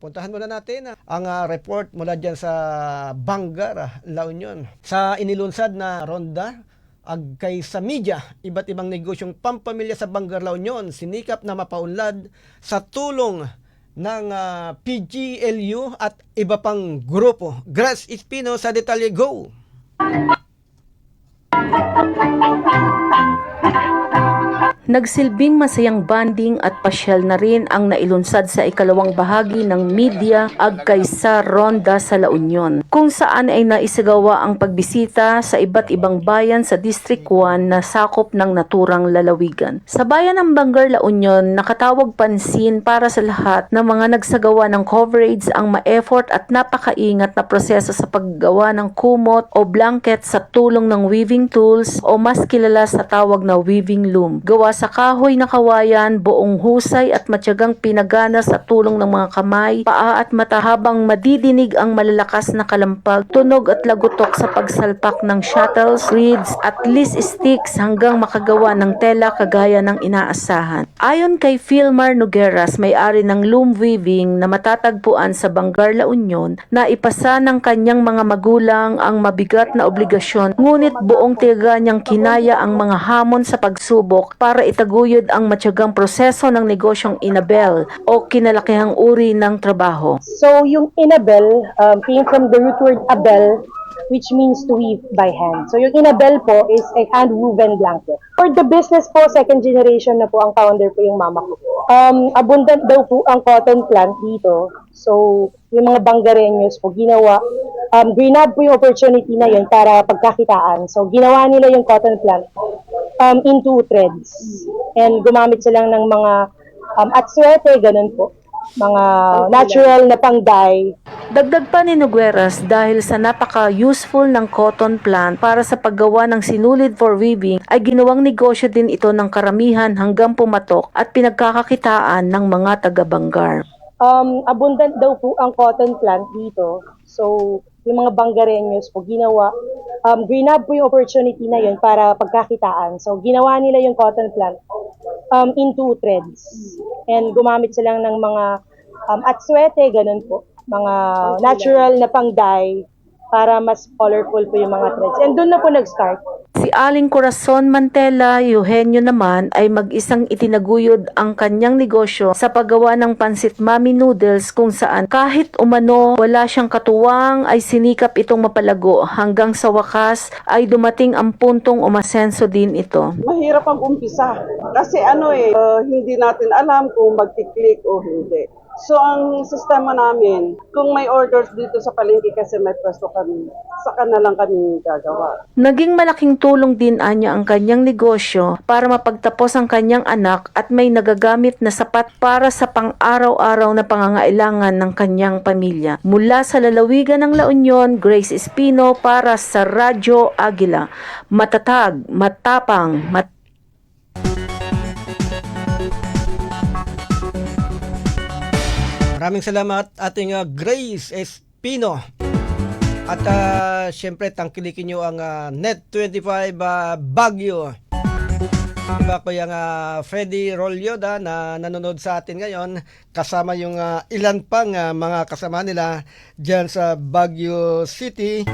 Puntahan muna natin ang report mula dyan sa Bangar, La Union. Sa inilunsad na ronda, agkay sa media, iba't ibang negosyong pampamilya sa Bangar, La Union, sinikap na mapaunlad sa tulong ng PGLU at iba pang grupo. Grace Espino sa detalye, go! Nagsilbing masayang banding at pasyal na rin ang nailunsad sa ikalawang bahagi ng media agkay sa ronda sa La Union, kung saan ay naisagawa ang pagbisita sa iba't ibang bayan sa District 1 na sakop ng naturang lalawigan. Sa bayan ng Bangar, La Union, nakatawag pansin para sa lahat ng mga nagsagawa ng coverage ang ma-effort at napakaingat na proseso sa paggawa ng kumot o blanket sa tulong ng weaving tools o mas kilala sa tawag na weaving loom. Gawa sa kahoy na kawayan, buong husay at matyagang pinagana sa tulong ng mga kamay, paa at mata habang madidinig ang malalakas na kalampag, tunog at lagutok sa pagsalpak ng shuttles, reeds at list sticks hanggang makagawa ng tela kagaya ng inaasahan. Ayon kay Philmar Nogueras, may-ari ng loom weaving na matatagpuan sa Bangar, La Union, na ipasa ng kanyang mga magulang ang mabigat na obligasyon, ngunit buong tiyaga niyang kinaya ang mga hamon sa pagsubok para itaguyod ang matyagang proseso ng negosyong Inabel o kinalakihang uri ng trabaho. So yung Inabel came from the root word abel, which means to weave by hand. So yung Inabel po is a hand-woven blanket. For the business po, second generation na po ang founder po yung mama ko. Abundant daw po ang cotton plant dito. So yung mga Bangareños po ginawa, grinab po yung opportunity na yun para pagkakitaan. So ginawa nila yung cotton plant into threads. And gumamit silang ng mga atswete, ganun po. Mga natural na pang-dye. Dagdag pa ni Nogueras, dahil sa napaka-useful ng cotton plant para sa paggawa ng sinulid for weaving, ay ginawang negosyo din ito ng karamihan hanggang pumatok at pinagkakakitaan ng mga taga-Bangar. Abundant daw po ang cotton plant dito. So, yung mga Bangareños po ginawa, grinab po yung opportunity na yun para pagkakitaan. So, ginawa nila yung cotton plant into threads. And gumamit silang ng mga atswete, ganun po. Mga natural na pang-dye para mas colorful po yung mga threads. And doon na po nag-start. Si Aling Corazon Mantela Eugenio naman ay mag-isang itinaguyod ang kanyang negosyo sa paggawa ng pansit mami noodles, kung saan kahit umano wala siyang katuwang ay sinikap itong mapalago hanggang sa wakas ay dumating ang puntong umasenso din ito. Mahirap ang umpisa kasi hindi natin alam kung magti-click o hindi. So ang sistema namin, kung may orders dito sa palengke kasi may pwesto kami, saka na lang kami gagawa. Naging malaking tulong din anya ang kanyang negosyo para mapagtapos ang kanyang anak at may nagagamit na sapat para sa pang-araw-araw na pangangailangan ng kanyang pamilya. Mula sa lalawigan ng La Union, Grace Espino para sa Radyo Agila. Matatag, matapang, Maraming salamat ating Grace Espino. At syempre tangkilikin nyo ang Net25 Baguio. Diba ko yung Freddy Rolyoda na nanonood sa atin ngayon, kasama yung ilan pang mga kasama nila dyan sa Baguio City.